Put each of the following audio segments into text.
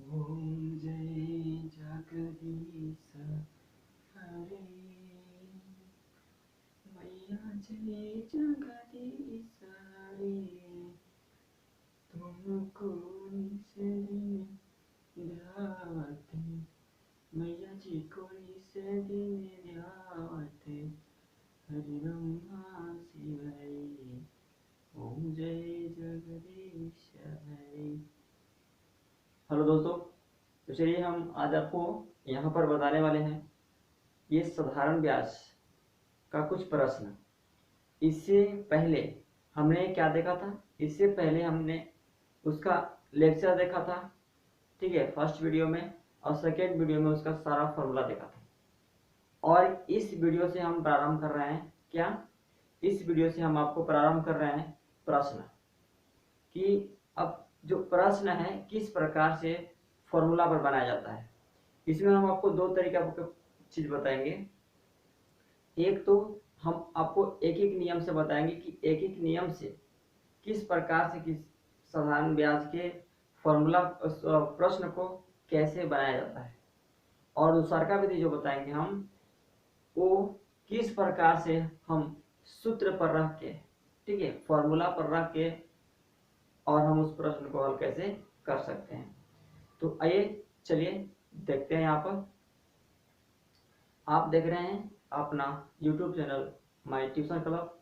ओम जय जगदीश हरे, मैया जय जगदीश हरे, तुमको निस दिन ध्यावते, मैया जी को निस दिन ध्यावते, हरि ब्रह्मा शिवाय, ओम जय जगदीश हरे। हेलो दोस्तों, तो चलिए हम आज आपको यहाँ पर बताने वाले हैं ये साधारण ब्याज का कुछ प्रश्न। इससे पहले हमने क्या देखा था? इससे पहले हमने उसका लेक्चर देखा था, ठीक है, फर्स्ट वीडियो में, और सेकेंड वीडियो में उसका सारा फॉर्मूला देखा था। और इस वीडियो से हम प्रारंभ कर रहे हैं क्या? इस वीडियो से हम आपको प्रारंभ कर रहे हैं प्रश्न कि अब जो प्रश्न है किस प्रकार से फॉर्मूला पर बनाया जाता है। इसमें हम आपको दो तरीका की चीज बताएंगे। एक तो हम आपको एक एक नियम से बताएंगे कि एक एक नियम से किस प्रकार से किस साधारण ब्याज के फॉर्मूला प्रश्न को कैसे बनाया जाता है, और दूसरा का विधि जो बताएंगे हम वो किस प्रकार से हम सूत्र पर रख के, ठीक है, फॉर्मूला पर रख के और हम उस प्रश्न को हल कैसे कर सकते हैं। तो आइए चलिए देखते हैं। यहाँ पर आप देख रहे हैं अपना YouTube channel my tuition club.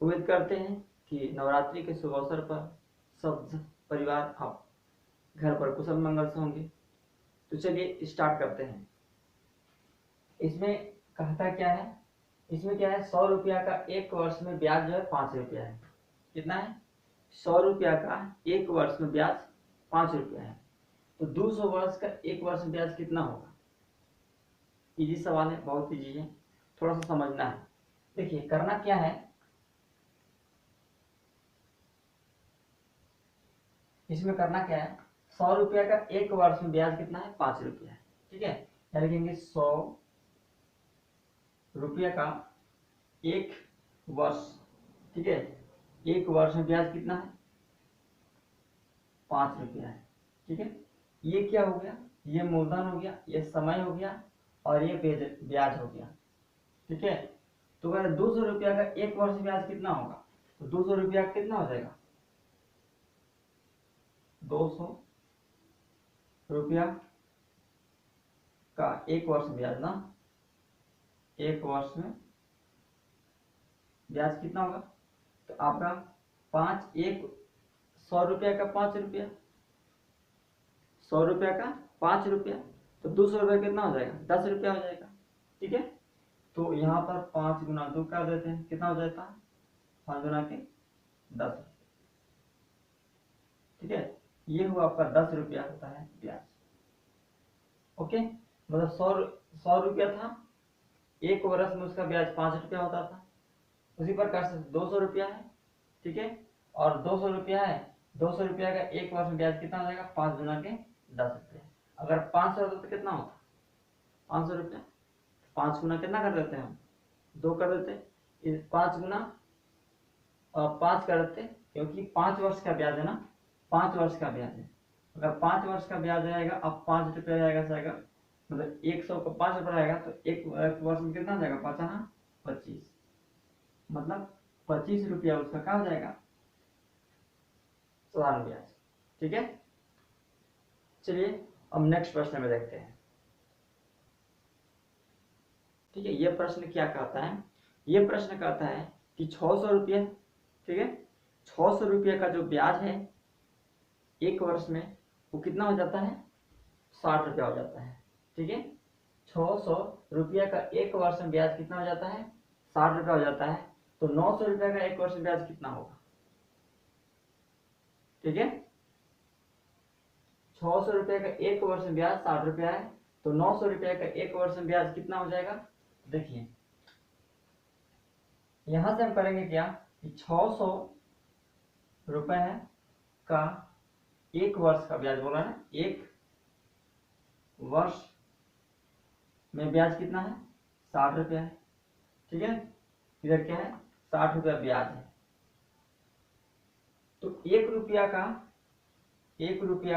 उम्मीद करते हैं कि नवरात्रि के शुभ अवसर पर सब परिवार आप घर पर कुशल मंगल से होंगे। तो चलिए स्टार्ट करते हैं। इसमें कहता क्या है? इसमें क्या है? 100 रुपया का एक वर्ष में ब्याज जो है 5 रुपया है। कितना है? 100 रुपया का एक वर्ष में ब्याज 5 रुपया है। तो 200 वर्ष का एक वर्ष में ब्याज कितना होगा? इजी सवाल है, बहुत इजी है, थोड़ा सा समझना है। देखिए करना क्या है, इसमें करना क्या है, 100 रुपया का एक वर्ष में ब्याज कितना है? 5 रुपया है, ठीक है। क्या लिखेंगे? 100 रुपया का एक वर्ष, ठीक है, एक वर्ष में ब्याज कितना है? 5 रुपया है, ठीक है। ये क्या हो गया? ये मूलधन हो गया, ये समय हो गया, और ये ब्याज हो गया, ठीक है। तो अगर 200 रुपया का एक वर्ष ब्याज कितना होगा? तो 200 रुपया कितना हो जाएगा? 200 रुपया का एक वर्ष ब्याज ना, एक वर्ष में ब्याज कितना होगा? तो आपका 5 एक 100 रुपया का 5 रुपया, 100 रुपया का 5 रुपया, तो 200 रुपया कितना हो जाएगा? 10 रुपया हो जाएगा, ठीक है। तो यहाँ पर 5 गुना 2 कर देते हैं, कितना हो जाता है? 5 गुना के 10, ठीक है। ये हुआ आपका 10 रुपया होता है ब्याज। ओके, मतलब 100 रुपया था, एक वर्ष में उसका ब्याज 5 रुपया होता था। उसी प्रकार से 200 रुपया है, ठीक है, और 200 रुपया है। 200 रुपया का एक वर्ष में ब्याज कितना हो जाएगा? 5 गुना के 10 रुपया। अगर 500 होता तो कितना होता? 500 रुपया। 5 गुना कितना कर देते हैं हम? 2 कर देते। 5 गुना 5 कर देते, क्योंकि 5 वर्ष का ब्याज है ना, 5 वर्ष का ब्याज है। अगर 5 वर्ष का ब्याज आएगा, अब 5 रुपया जाएगा, मतलब 100 का 5 रुपया आएगा, तो एक वर्ष में कितना जाएगा? 5 ना 25, मतलब 25 रुपया उसका क्या हो जाएगा? साधारण ब्याज, ठीक है। चलिए अब नेक्स्ट प्रश्न में देखते हैं, ठीक है। ये प्रश्न क्या कहता है? ये प्रश्न कहता है कि 600 रुपया, ठीक है, 600 रुपया का जो ब्याज है एक वर्ष में, वो कितना हो जाता है? 60 रुपया हो जाता है, ठीक है। 600 रुपया का एक वर्ष में ब्याज कितना हो जाता है? 60 रुपया हो जाता है। तो 900 रुपया का एक वर्ष में ब्याज कितना होगा? ठीक है, 600 रुपया का एक वर्ष में ब्याज 60 रुपया है, तो 900 रुपया का एक वर्ष में ब्याज कितना हो जाएगा? देखिए यहां से हम करेंगे क्या कि 600 रुपए का एक वर्ष का ब्याज बोला ना, एक वर्ष में ब्याज कितना है? 60 रुपया है, ठीक है। इधर क्या है? 60 रुपया ब्याज है। तो 1 रुपया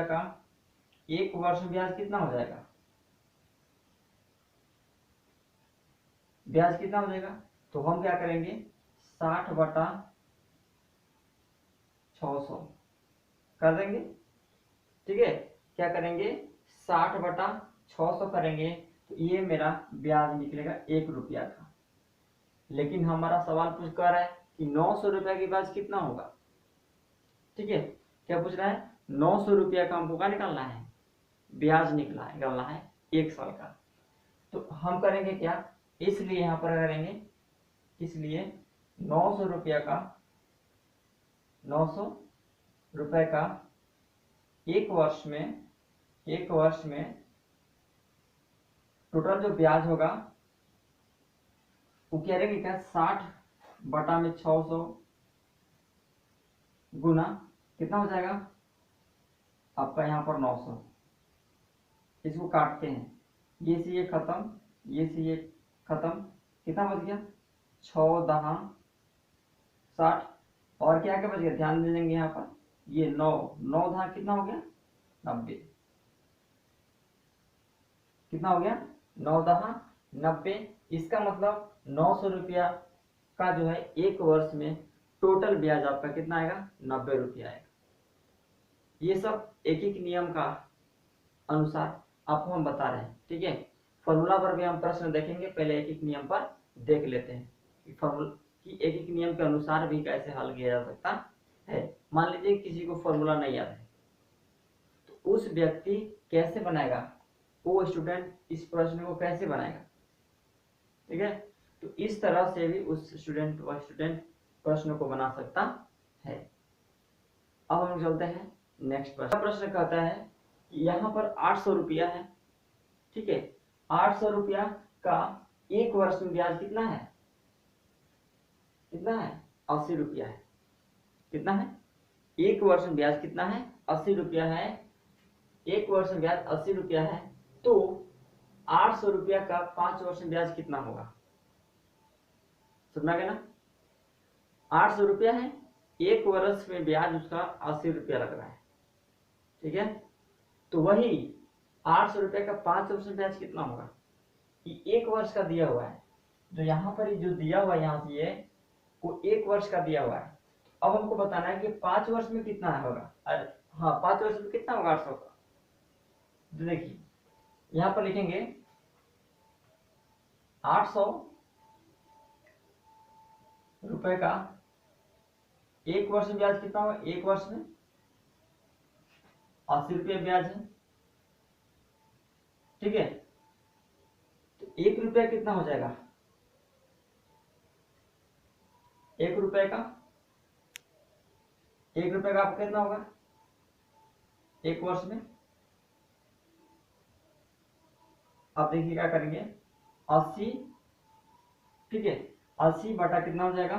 का एक वर्ष में ब्याज कितना हो जाएगा, ब्याज कितना हो जाएगा, तो हम क्या करेंगे 60/600 कर देंगे। ठीक है, क्या करेंगे 60/600 करेंगे, तो ये मेरा ब्याज निकलेगा 1 रुपया का। लेकिन हमारा सवाल पूछ कर रहा है कि 900 रुपया की ब्याज कितना होगा। ठीक है, क्या पूछ रहा है 900 रुपया का हमको क्या निकालना है, ब्याज निकालना है 1 साल का। तो हम करेंगे क्या, इसलिए यहां पर करेंगे, इसलिए 900 रुपया का 900 रुपए का एक वर्ष में टोटल जो ब्याज होगा वो क्या रहेगा, 60/600 गुना कितना हो जाएगा आपका यहाँ पर 900। इसको काटते हैं, ये से ये खत्म, ये से ये खत्म, कितना बच गया 6×10=60। और क्या क्या बच गया, ध्यान दे देंगे यहाँ पर, ये 9×9 कितना हो गया 90, कितना हो गया 9×10=90। इसका मतलब 900 रुपया का जो है एक वर्ष में टोटल ब्याज आपका कितना आएगा 90 रुपया आएगा। ये सब एक एक नियम का अनुसार आपको हम बता रहे हैं। ठीक है, फॉर्मूला पर भी हम प्रश्न देखेंगे, पहले एक एक नियम पर देख लेते हैं कि फॉर्मूला की एक एक नियम के अनुसार भी कैसे हल किया जा सकता है। मान लीजिए किसी को फॉर्मूला नहीं याद है, तो उस व्यक्ति कैसे बनाएगा, वो स्टूडेंट इस प्रश्न को कैसे बनाएगा। ठीक है, तो इस तरह से भी उस स्टूडेंट प्रश्न को बना सकता है। अब हम चलते हैं नेक्स्ट प्रश्न। प्रश्न कहता है यहाँ पर 800 रुपया है। ठीक है, 800 रुपया का एक वर्ष में ब्याज कितना है, कितना है 80 रुपया है। कितना है, एक वर्ष में ब्याज कितना है 80 रुपया है, एक वर्ष में ब्याज 80 रुपया है। तो 800 रुपया का 5 वर्ष में ब्याज कितना होगा, समझा गया ना। 800 रुपया है, एक वर्ष में ब्याज उसका 80 रुपया लग रहा है। ठीक है, तो वही 800 रुपये का 5 वर्ष में ब्याज कितना होगा, ये एक वर्ष का दिया हुआ है। जो यहाँ पर जो दिया हुआ है यहाँ से ये वो एक वर्ष का दिया हुआ है। अब हमको बताना है कि 5 वर्ष में कितना होगा। अरे हाँ, 5 वर्ष में कितना होगा 800 का। तो देखिए यहाँ पर लिखेंगे 800 रुपए का एक वर्ष में ब्याज कितना होगा, एक वर्ष में 80 रुपये ब्याज है। ठीक है, तो 1 रुपया कितना हो जाएगा, 1 रुपए का आपका कितना होगा एक वर्ष में। आप देखिए क्या करेंगे 80। ठीक है, 80 बटा कितना हो जाएगा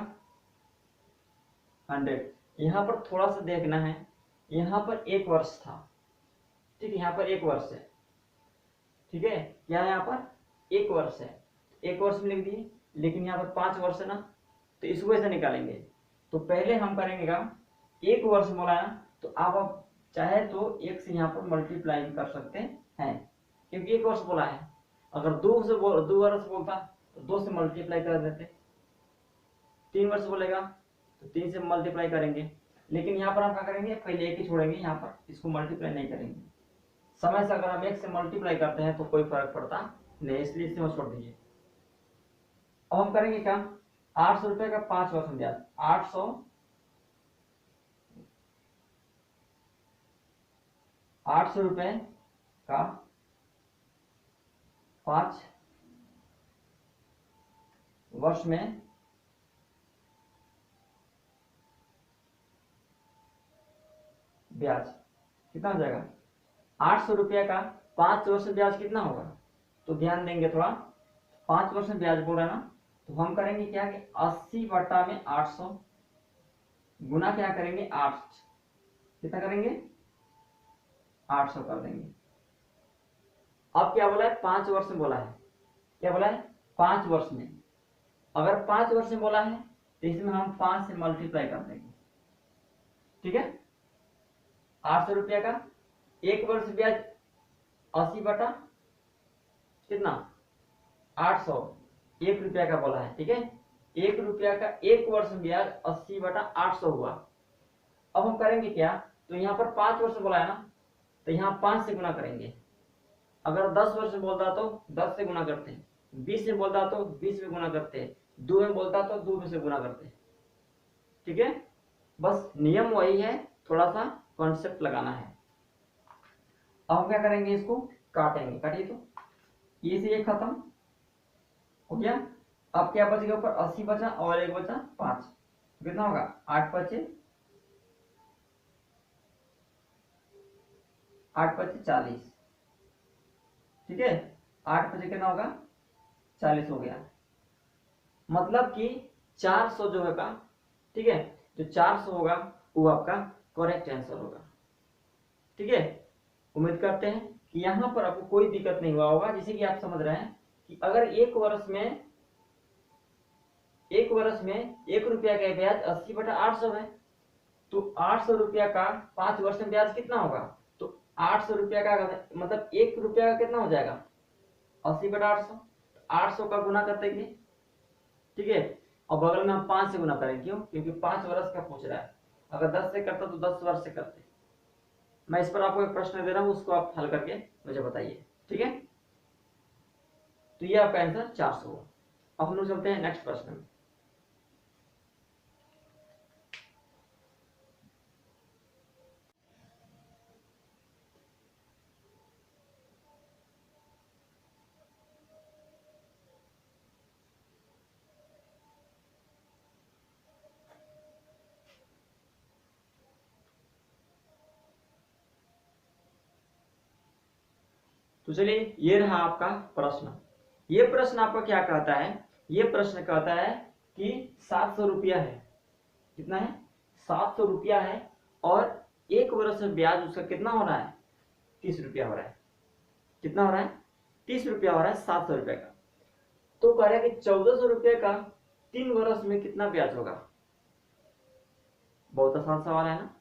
100। यहाँ पर थोड़ा सा देखना है, यहाँ पर एक वर्ष था। ठीक है, यहाँ पर एक वर्ष है। ठीक है, क्या है यहाँ पर एक वर्ष है, एक वर्ष में लिख दिए, लेकिन यहाँ पर 5 वर्ष है ना, तो इसको ऐसे निकालेंगे। तो पहले हम करेंगे काम, एक वर्ष बोला है ना, तो आप चाहे तो एक से यहाँ पर मल्टीप्लाई कर सकते हैं, क्योंकि एक वर्ष बोला है। अगर 2 वर्ष बोलता तो 2 से मल्टीप्लाई कर देते। 3 वर्ष बोलेगा तो 3 से मल्टीप्लाई करेंगे, लेकिन यहाँ पर हम क्या करेंगे, पहले एक ही छोड़ेंगे, यहाँ पर इसको मल्टीप्लाई नहीं करेंगे। समय से अगर हम 1 से मल्टीप्लाई करते हैं तो कोई फर्क पड़ता नहीं, इसलिए इसे हम छोड़ दीजिए। अब हम करेंगे क्या, 800 रुपये का 5 वर्ष में ब्याज, 800 रुपये का 5 वर्ष में ब्याज कितना हो जाएगा, 800 रुपया का 5 वर्ष में ब्याज कितना होगा। तो ध्यान देंगे थोड़ा, 5 वर्ष में ब्याज बोल रहा है ना, तो हम करेंगे क्या कि 80 बटा में 800 गुना क्या करेंगे 8, कितना करेंगे 800 कर देंगे। अब क्या बोला है 5 वर्ष में बोला है, क्या बोला है 5 वर्ष में। अगर 5 वर्ष में बोला है तो इसमें हम 5 से मल्टीप्लाई कर देंगे। ठीक है, 800 रुपया का एक वर्ष ब्याज 80 बटा कितना 800, 1 रुपया का बोला है, ठीक है। 1 रुपया का 1 वर्ष में ब्याज 80 बटा 800 हुआ। अब हम करेंगे क्या, तो यहाँ पर 5 वर्ष बोला है ना, तो यहाँ 5 से गुना करेंगे। अगर 10 वर्ष में बोलता तो 10 से गुना करते हैं, 20 में बोलता तो 20 में गुना करते हैं, 2 में बोलता तो 2 में से गुना करते हैं, ठीक है। बस नियम वही है, थोड़ा सा कॉन्सेप्ट लगाना है। अब हम क्या करेंगे, इसको काटेंगे, काटिए तो ये से ये खत्म हो गया। अब क्या बच गया, ऊपर 80 बचा और 1 बचा 5, कितना होगा 8 बचे 40, ठीक है। 8 बचे कितना होगा 40 हो गया। मतलब कि 400 जो होगा, ठीक है, जो 400 होगा वो आपका करेक्ट आंसर होगा, ठीक है। उम्मीद करते हैं कि यहाँ पर आपको कोई दिक्कत नहीं हुआ होगा। जैसे कि आप समझ रहे हैं कि अगर एक वर्ष में 1 रुपया का ब्याज 80 बटा 800 है, तो 800 रुपया का 5 वर्ष में ब्याज कितना होगा, तो 800 रुपया का मतलब 1 रुपया का कितना हो जाएगा 80 बटा 800, 800 का गुना करते हैं, ठीक है। और बगल में हम 5 से गुना करें, क्यों, क्योंकि 5 वर्ष का पूछ रहा है। अगर 10 से करता तो 10 वर्ष से करते। मैं इस पर आपको एक प्रश्न दे रहा हूं, उसको आप हल करके मुझे बताइए, ठीक है। तो ये आपका आंसर 400 हो। अब हम लोग चलते हैं नेक्स्ट प्रश्न में। तो चलिए, ये रहा आपका प्रश्न। ये प्रश्न आपका क्या कहता है, ये प्रश्न कहता है कि 700 रुपया है, कितना है 700 रुपया है, और 1 वर्ष में ब्याज उसका कितना हो रहा है 30 रुपया हो रहा है। कितना हो रहा है 30 रुपया हो रहा है 700 रुपये का। तो कह रहा है कि 1400 रुपये का 3 वर्ष में कितना ब्याज होगा। बहुत आसान सवाल है ना।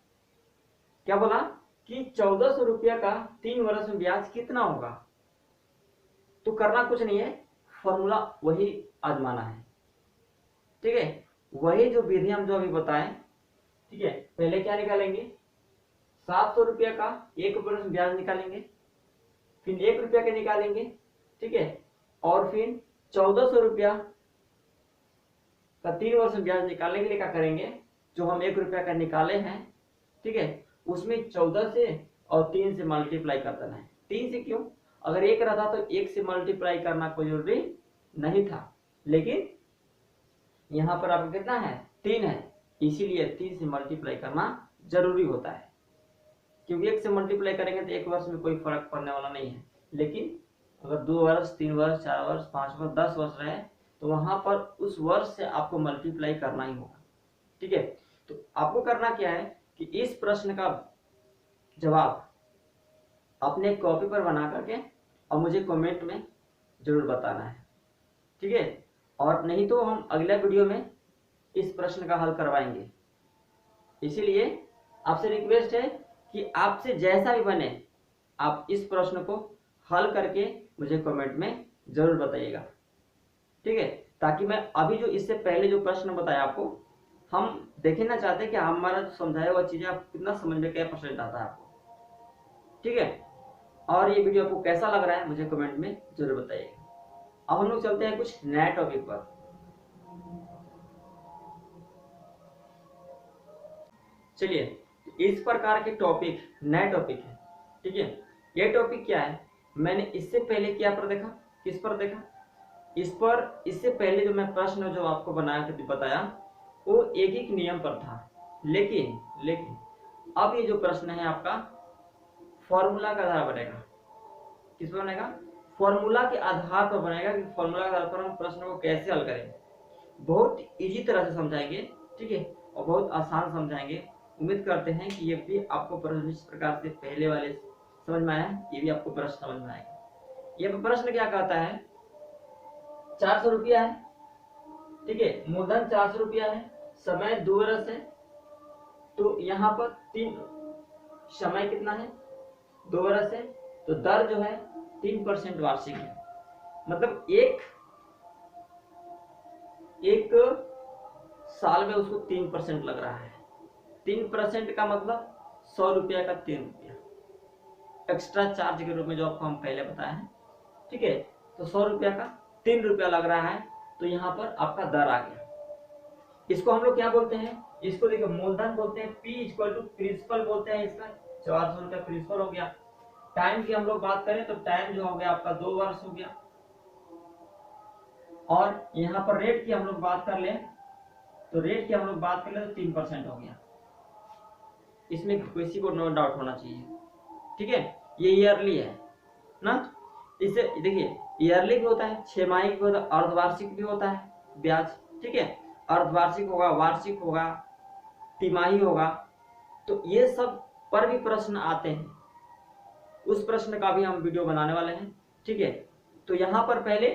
क्या बोला कि 1400 रुपया का 3 वर्ष में ब्याज कितना होगा। तो करना कुछ नहीं है, फॉर्मूला वही आजमाना है, ठीक है। वही जो विधि हम जो अभी बताएं, ठीक है। पहले क्या निकालेंगे, 700 रुपया का 1 वर्ष में ब्याज निकालेंगे, फिर 1 रुपया के निकालेंगे, ठीक है। और फिर 1400 रुपया का 3 वर्ष में ब्याज निकालने के लिए क्या करेंगे, जो हम 1 रुपया का निकाले हैं, ठीक है, उसमें 14 से और 3 से मल्टीप्लाई कर देना है। 3 से क्यों, अगर 1 रहता तो 1 से मल्टीप्लाई करना कोई जरूरी नहीं था, लेकिन यहाँ पर आपका कितना है 3 है, इसीलिए 3 से मल्टीप्लाई करना जरूरी होता है। क्योंकि 1 से मल्टीप्लाई करेंगे तो 1 वर्ष में कोई फर्क पड़ने वाला नहीं है, लेकिन अगर 2 वर्ष 3 वर्ष 4 वर्ष 5 वर्ष 10 वर्ष रहे तो वहां पर उस वर्ष से आपको मल्टीप्लाई करना ही होगा, ठीक है। तो आपको करना क्या है कि इस प्रश्न का जवाब अपने कॉपी पर बना करके और मुझे कमेंट में जरूर बताना है, ठीक है। और नहीं तो हम अगले वीडियो में इस प्रश्न का हल करवाएंगे। इसीलिए आपसे रिक्वेस्ट है कि आपसे जैसा भी बने आप इस प्रश्न को हल करके मुझे कमेंट में जरूर बताइएगा, ठीक है। ताकि मैं अभी जो इससे पहले जो प्रश्न बताया आपको, हम देखना चाहते हैं कि हमारा जो समझाया हुआ चीजें आप कितना समझ में क्या परसेंट आता है आपको, ठीक है। और ये वीडियो आपको कैसा लग रहा है मुझे कमेंट में जरूर बताइएगा। अब हम लोग चलते हैं कुछ नए टॉपिक पर। चलिए, इस प्रकार के टॉपिक नए टॉपिक है, ठीक है। ये टॉपिक क्या है, मैंने इससे पहले क्या पर देखा, किस पर देखा, इस पर इससे पहले जो मैं प्रश्न जो आपको बना के बताया वो एक नियम पर था, लेकिन अब ये जो प्रश्न है आपका फॉर्मूला का आधार बनेगा। किस पर बनेगा, फॉर्मूला के आधार पर बनेगा कि फॉर्मूला के आधार पर हम प्रश्न को कैसे हल करेंगे। बहुत इजी तरह से समझाएंगे, ठीक है, और बहुत आसान समझाएंगे। उम्मीद करते हैं कि ये भी आपको प्रश्न इस प्रकार से पहले वाले समझ में आया, ये भी आपको प्रश्न समझ में आएगा। ये प्रश्न क्या कहता है, 400 रुपया है, ठीक है, मूलधन 400 रुपया है, समय 2 वर्ष है, तो यहाँ पर 3 समय कितना है 2 वर्ष है, तो दर जो है 3% वार्षिक है। मतलब एक साल में उसको 3% लग रहा है। 3% का मतलब 100 रुपया का 3 रुपया एक्स्ट्रा चार्ज के रूप में, जो आपको हम पहले बताए हैं। ठीक है, तो 100 रुपया का 3 रुपया लग रहा है, तो यहाँ पर आपका दर आ गया। इसको हम लोग क्या बोलते हैं, इसको देखो मूलधन बोलते हैं, P इक्वल टू प्रिंसिपल बोलते हैं। इसका 400 रुपया प्रिंसिपल हो गया। टाइम की हम लोग बात करें तो टाइम जो हो गया आपका 2 वर्ष हो गया। और यहाँ पर रेट की हम लोग बात कर ले तो 3% हो गया। इसमें किसी को नो डाउट होना चाहिए। ठीक है, ये ईयरली है ना। इसे देखिए, ईयरली भी होता है, 6 माही भी होता है, अर्धवार्षिक भी होता है ब्याज। ठीक है, अर्धवार्षिक होगा, वार्षिक होगा, तिमाही होगा। तो ये सब पर भी प्रश्न आते हैं, उस प्रश्न का भी हम वीडियो बनाने वाले हैं। ठीक है, तो यहाँ पर पहले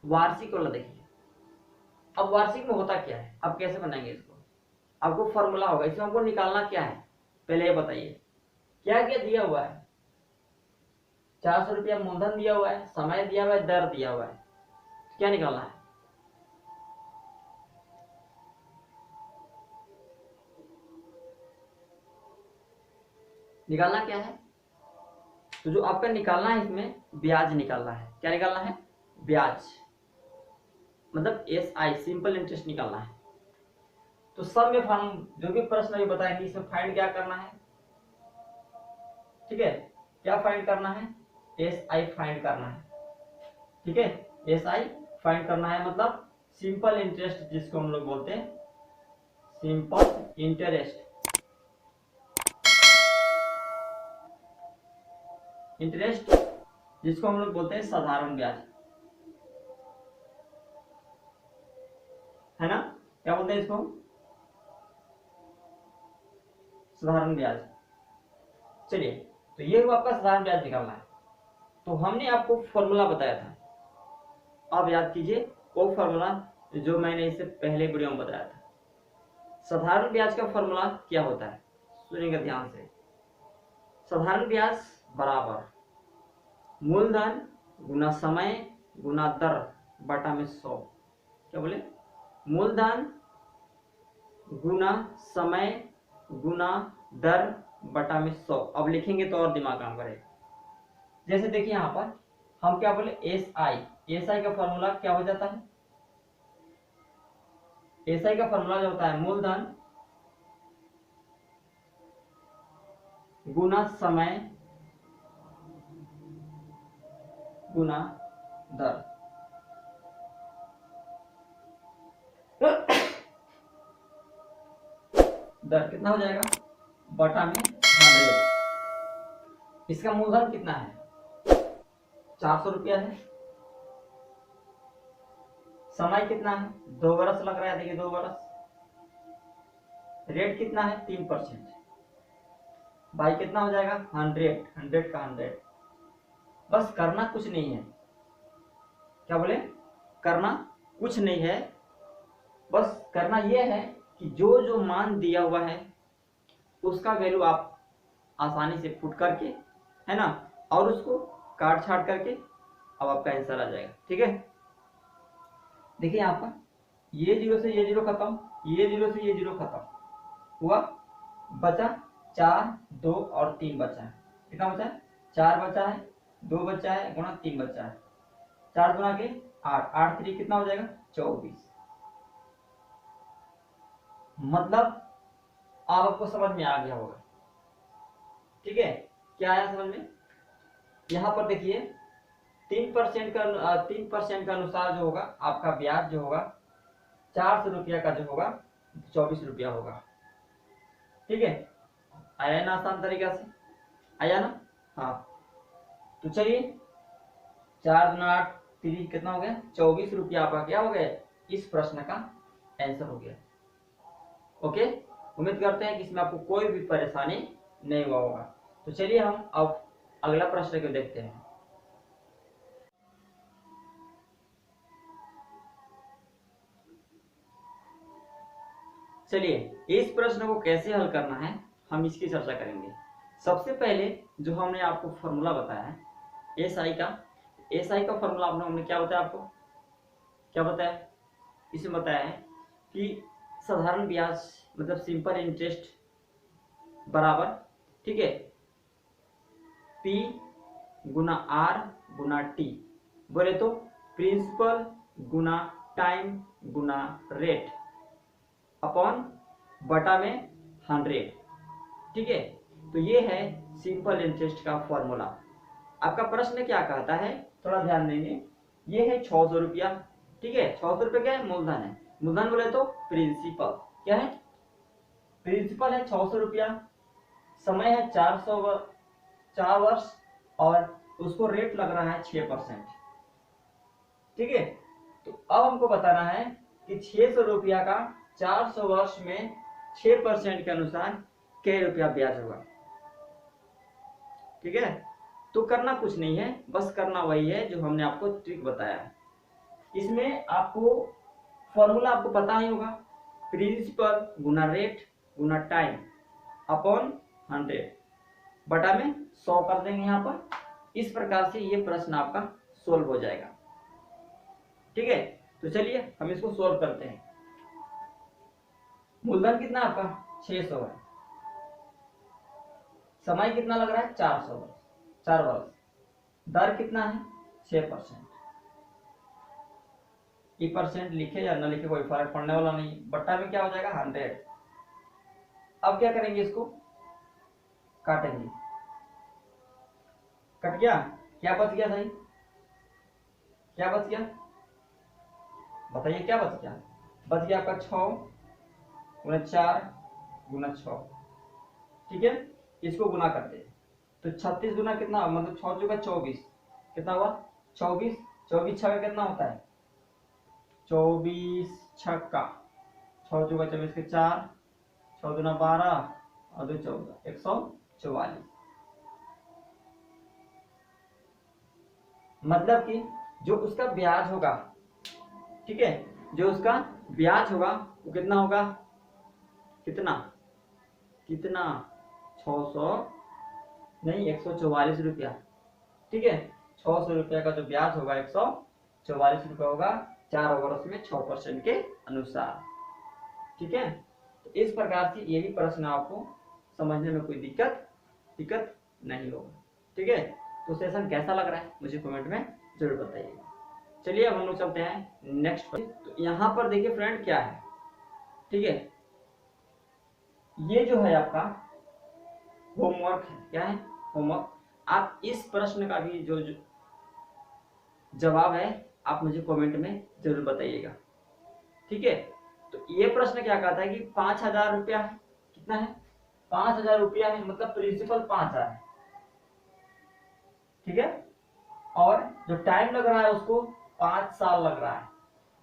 वार्षिक वाला देखिए। अब वार्षिक में होता क्या है, अब कैसे बनाएंगे इसको, आपको फॉर्मूला होगा, इसमें हमको निकालना क्या है, पहले ये बताइए। क्या क्या दिया हुआ है, 400 रुपया मूलधन दिया हुआ है, समय दिया हुआ है, दर दिया हुआ है। क्या निकालना है, निकालना क्या है, तो जो आपका निकालना है इसमें ब्याज निकालना है। क्या निकालना है, ब्याज, मतलब SI सिंपल इंटरेस्ट निकालना है। तो सब में हम जो भी प्रश्न अभी बताएंगे इसमें फाइंड क्या करना है। ठीक है, क्या फाइंड करना है, SI फाइंड करना है। ठीक है, SI फाइंड करना है, मतलब सिंपल इंटरेस्ट जिसको हम लोग बोलते हैं, सिंपल इंटरेस्ट। इंटरेस्ट जिसको हम लोग बोलते हैं साधारण ब्याज, है ना। क्या बोलते हैं इसको, साधारण ब्याज। चलिए, तो ये हुआ आपका साधारण ब्याज निकालना है। तो हमने आपको फॉर्मूला बताया था, आप याद कीजिए वो फॉर्मूला जो मैंने इससे पहले वीडियो में बताया था। साधारण ब्याज का फॉर्मूला क्या होता है, सुनिएगा ध्यान से। साधारण ब्याज बराबर मूलधन गुना समय गुना दर बटा में 100। क्या बोले, मूलधन गुना समय गुना दर बटा में 100। अब लिखेंगे तो और दिमाग काम करेगा। जैसे देखिए यहाँ पर हम क्या बोले, SI का फॉर्मूला क्या हो जाता है, SI का फॉर्मूला जो होता है मूलधन गुना समय गुना दर। दर कितना हो जाएगा, बटा में 100। इसका मूलधन कितना है, 400 रुपया है। समय कितना है, 2 वर्ष लग रहा है, देखिए 2 वर्ष। रेट कितना है, 3%। भाई कितना हो जाएगा, 100 का 100। बस करना कुछ नहीं है, क्या बोले, करना कुछ नहीं है, बस करना यह है कि जो जो मान दिया हुआ है उसका वैल्यू आप आसानी से पुट करके, है ना, और उसको काट छाट करके अब आपका आंसर आ जाएगा। ठीक है, देखिए यहाँ पर ये 0 से ये 0 खत्म, ये 0 से ये 0 खत्म हुआ, बचा 4, 2 और 3 बचा है। कितना बचा है, 4 बचा है, 2 बचा है, गुणा 3 बचा है, 4 गुणा के 8, 8 3 कितना हो जाएगा, 24। मतलब अब आपको समझ में आ गया होगा। ठीक है, क्या आया समझ में। यहाँ पर देखिए 3% का अनुसार जो होगा आपका ब्याज जो होगा 400 रुपया का जो होगा 24 रुपया होगा। ठीक है, आया ना आसान तरीका से, आया ना। हाँ, तो चलिए 4 गुना 8 3 कितना हो गया, 24 रुपया आपका क्या हो गया, इस प्रश्न का आंसर हो गया। ओके, उम्मीद करते हैं कि इसमें आपको कोई भी परेशानी नहीं हुआ होगा। तो चलिए हम अब अगला प्रश्न को देखते हैं। चलिए, इस प्रश्न को कैसे हल करना है हम इसकी चर्चा करेंगे। सबसे पहले जो हमने आपको फॉर्मूला बताया है एसआई का, एसआई का फॉर्मूला हमने क्या बताया आपको, क्या बताया, इसमें बताया है कि साधारण ब्याज मतलब सिंपल इंटरेस्ट बराबर, ठीक है, पी गुना आर गुना टी, बोले तो प्रिंसिपल गुना टाइम गुना रेट अपॉन बटा में 100, ठीक है। तो ये है सिंपल इंटरेस्ट का फॉर्मूला। आपका प्रश्न क्या कहता है, थोड़ा ध्यान देंगे, ये है 600 रुपया, ठीक है। 600 रुपये क्या है, मूलधन है, मूलधन बोले तो प्रिंसिपल, क्या है, प्रिंसिपल है 600 रुपया, समय है 4 वर्ष और उसको रेट लग रहा है 6%, ठीक है। तो अब हमको बताना है कि 600 रुपया का 400 वर्ष में 6% के अनुसार क्या रुपया ब्याज होगा, ठीक है। तो करना कुछ नहीं है, बस करना वही है जो हमने आपको ट्रिक बताया है। इसमें आपको फॉर्मूला आपको पता ही होगा, प्रिंसिपल गुना रेट गुना टाइम अपॉन 100 बटा में 100 कर देंगे यहाँ पर। इस प्रकार से ये प्रश्न आपका सोल्व हो जाएगा, ठीक है। तो चलिए हम इसको सोल्व करते हैं। मूलधन कितना आपका 600 है, समय कितना लग रहा है 4 वर्ष, दर कितना है 6%, % लिखे या न लिखे कोई फर्क पड़ने वाला नहीं, बट्टा में क्या हो जाएगा 100। अब क्या करेंगे, इसको काटेंगे, कट गया, क्या बच गया भाई, क्या बच गया बताइए, क्या बच गया, बच गया आपका 6 गुना 4 गुना 6, ठीक है। इसको गुना करते हैं तो 36 गुना कितना, मतलब 6 जुगा 24, कितना हुआ 24, 24 छक्का कितना होता है 24 छक्का, 6 जुगा 24 के 4, 6 दूना 12 और 2 14, 144। मतलब कि जो उसका ब्याज होगा, ठीक है, जो उसका ब्याज होगा वो कितना होगा, कितना कितना 600 नहीं 144 रुपया, ठीक है। 600 रुपया का जो ब्याज होगा 144 रुपया होगा 4 वर्ष में 6% के अनुसार, ठीक है। तो इस प्रकार से ये भी प्रश्न आपको समझने में कोई दिक्कत नहीं होगा, ठीक है। तो सेशन कैसा लग रहा है मुझे कमेंट में जरूर बताइएगा। चलिए अब हम लोग चलते हैं नेक्स्ट पर। तो यहाँ पर देखिए फ्रेंड क्या है, ठीक है, ये जो है आपका होमवर्क है, क्या है होमवर्क। आप इस प्रश्न का भी जो जवाब है आप मुझे कमेंट में जरूर बताइएगा, ठीक है। तो ये प्रश्न क्या कहता है कि 5000 रुपया है, कितना है 5000 रुपया है, मतलब प्रिंसिपल 5000 है, ठीक है। और जो टाइम लग रहा है उसको 5 साल लग रहा है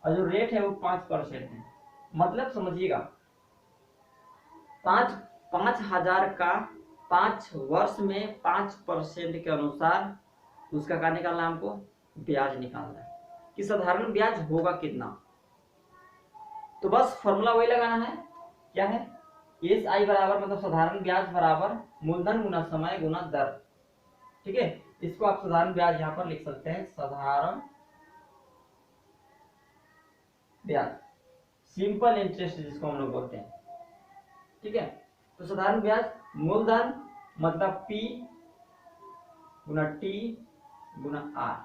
और जो रेट है वो 5% है। मतलब समझिएगा 5000 का 5 वर्ष में 5% के अनुसार उसका क्या निकालना है, हमको ब्याज निकालना है कि साधारण ब्याज होगा कितना। तो बस फॉर्मूला वही लगाना है, क्या है एस आई बराबर मतलब साधारण ब्याज बराबर मूलधन गुना समय गुना दर, ठीक है। इसको आप साधारण ब्याज यहाँ पर लिख सकते हैं, साधारण ब्याज सिंपल इंटरेस्ट जिसको हम लोग बोलते हैं, ठीक है। तो साधारण ब्याज मूलधन मतलब P गुना T गुना R,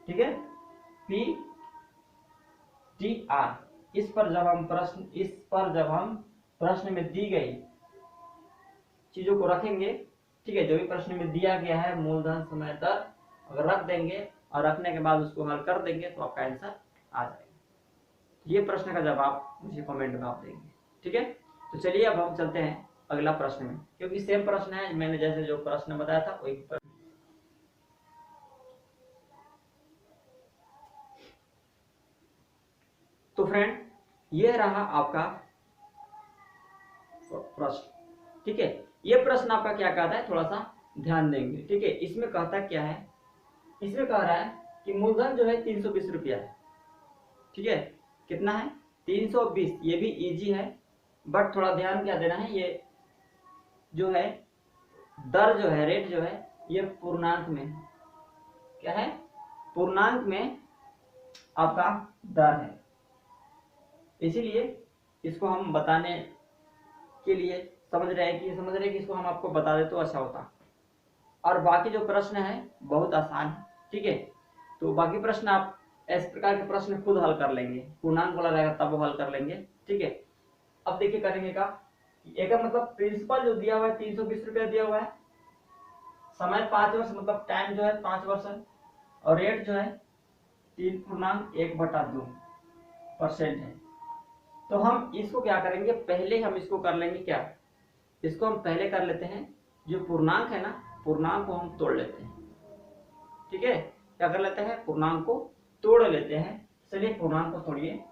ठीक है, P T R। इस पर जब हम प्रश्न में दी गई चीजों को रखेंगे, ठीक है, जो भी प्रश्न में दिया गया है मूलधन समय दर अगर रख देंगे और रखने के बाद उसको हल कर देंगे तो आपका आंसर आ जाएगा। ये प्रश्न का जवाब मुझे कमेंट में आप देंगे, ठीक है। तो चलिए अब हम चलते हैं अगला प्रश्न में, क्योंकि सेम प्रश्न है, मैंने जैसे जो प्रश्न बताया था वही प्रश्न। तो फ्रेंड ये रहा आपका प्रश्न, ठीक है। ये प्रश्न आपका क्या कहता है, थोड़ा सा ध्यान देंगे, ठीक है। इसमें कहता क्या है, इसमें कह रहा है कि मूलधन जो है 320 रुपया है, ठीक है, कितना है 320, ये भी इजी है, बट थोड़ा ध्यान क्या देना है, ये जो है दर जो है, रेट जो है, ये पूर्णांक में है। क्या है? पूर्णांक में आपका दर है, इसीलिए इसको हम बताने के लिए समझ रहे हैं कि इसको हम आपको बता दे तो अच्छा होता। और बाकी जो प्रश्न है बहुत आसान है, ठीक है। तो बाकी प्रश्न आप इस प्रकार के प्रश्न खुद हल कर लेंगे, पूर्णांक वाला रहेगा तब वो हल कर लेंगे, ठीक है। अब देखिए करेंगे का, एक का मतलब प्रिंसिपल जो दिया हुआ है 320 रुपया दिया हुआ है, समय 5 वर्ष मतलब टाइम जो है 5 वर्ष है, और रेट जो है 3/1/2% है। तो हम इसको क्या करेंगे, पहले हम इसको कर लेंगे क्या, इसको हम पहले कर लेते हैं, जो पूर्णांक है ना, पूर्णांक को हम तोड़ लेते हैं, ठीक है। क्या कर लेते हैं, पूर्णांक को तोड़ लेते हैं। चलिए पूर्णांक को तोड़िए।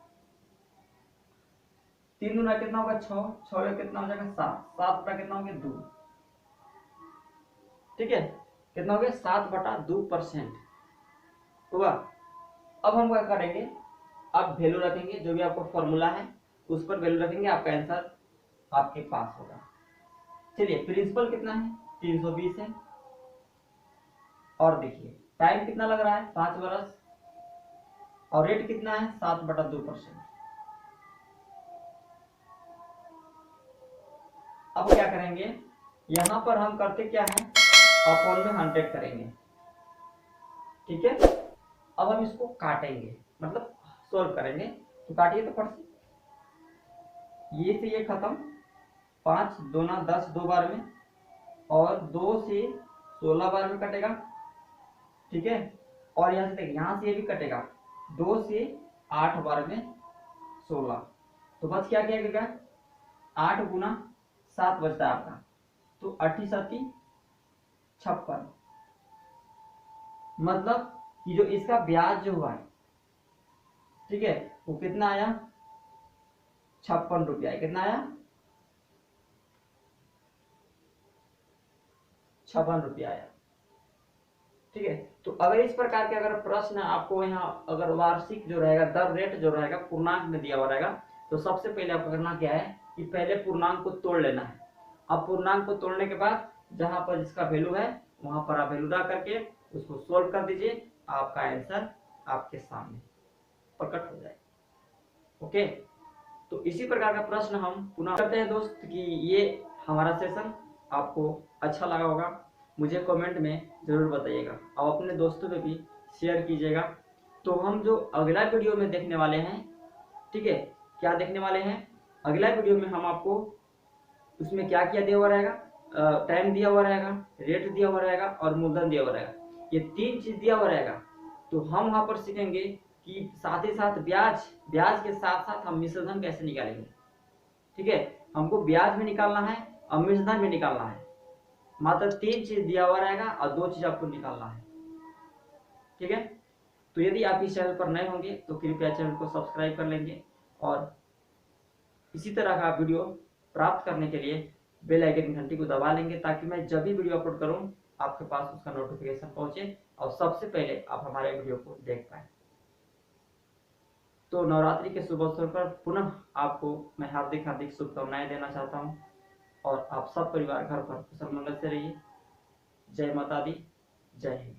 3 दूना कितना होगा 6, 6 का कितना हो जाएगा 7, 7 का कितना हो गया 2, ठीक है। कितना हो गया 7/2% हुआ। अब हम क्या करेंगे, अब वैल्यू रखेंगे, जो भी आपको फॉर्मूला है उस पर वैल्यू रखेंगे, आपका आंसर आपके पास होगा। चलिए प्रिंसिपल कितना है 320 है, और देखिए टाइम कितना लग रहा है 5 वर्ष, और रेट कितना है 7/2%। अब क्या करेंगे, यहां पर हम करते क्या है, अपॉन में 100 करेंगे, ठीक है। अब हम इसको काटेंगे, मतलब सोल्व करेंगे, तो काटिए तो फट से, ये से ये खत्म, 5 दूना 10 2 बार में, और 2 से 16 बार में कटेगा, ठीक है। और यहाँ से देखिए, यहाँ से ये भी कटेगा, 2 से 8 बार में 16, तो बस क्या क्या 8 गुना 7 बचता है आपका, तो 8 7 56, मतलब कि जो इसका ब्याज जो हुआ है, ठीक है, वो कितना आया 56 रुपया। कितना आया 56 रुपया आया, ठीक है। तो अगर इस प्रकार के अगर प्रश्न आपको यहाँ अगर वार्षिक जो रहेगा दर रेट जो रहेगा पूर्णांक में दिया हुआ रहेगा, तो सबसे पहले आपको करना क्या है कि पहले पूर्णांक को तोड़ लेना है। अब पूर्णांक को तोड़ने के बाद जहां पर जिसका वैल्यू है वहां पर आप वैल्यू रख करके उसको सोल्व कर दीजिए, आपका आंसर आपके सामने प्रकट हो जाए। ओके, तो इसी प्रकार का प्रश्न हम पुनः करते हैं दोस्त कि ये हमारा सेशन आपको अच्छा लगा होगा, मुझे कमेंट में जरूर बताइएगा, और अपने दोस्तों में भी शेयर कीजिएगा। तो हम जो अगला वीडियो में देखने वाले हैं, ठीक है, क्या देखने वाले हैं अगला वीडियो में, हम आपको उसमें क्या क्या दिया हुआ रहेगा, टाइम दिया हुआ रहेगा, रेट दिया हुआ रहेगा, और मूलधन दिया हुआ रहेगा, ये 3 चीज दिया हुआ रहेगा। तो हम वहां पर सीखेंगे कि साथ ही साथ ब्याज के साथ साथ हम मिश्र धन कैसे निकालेंगे, ठीक है। हमको ब्याज भी निकालना है और मिश्र धन भी निकालना है, मात्र 3 चीज दिया हुआ रहेगा और 2 चीज आपको निकालना है, ठीक है। तो यदि आप इस चैनल पर नए होंगे तो कृपया चैनल को सब्सक्राइब कर लेंगे, और इसी तरह का वीडियो प्राप्त करने के लिए बेल आइकन घंटी को दबा लेंगे, ताकि मैं जब भी वीडियो अपलोड करूं आपके पास उसका नोटिफिकेशन पहुंचे और सबसे पहले आप हमारे वीडियो को देख पाए। तो नवरात्रि के शुभ अवसर पर पुनः आपको मैं हार्दिक शुभकामनाएं देना चाहता हूं, और आप सब परिवार घर पर कुशल मंगल से रहिए। जय माता दी, जय हिंद।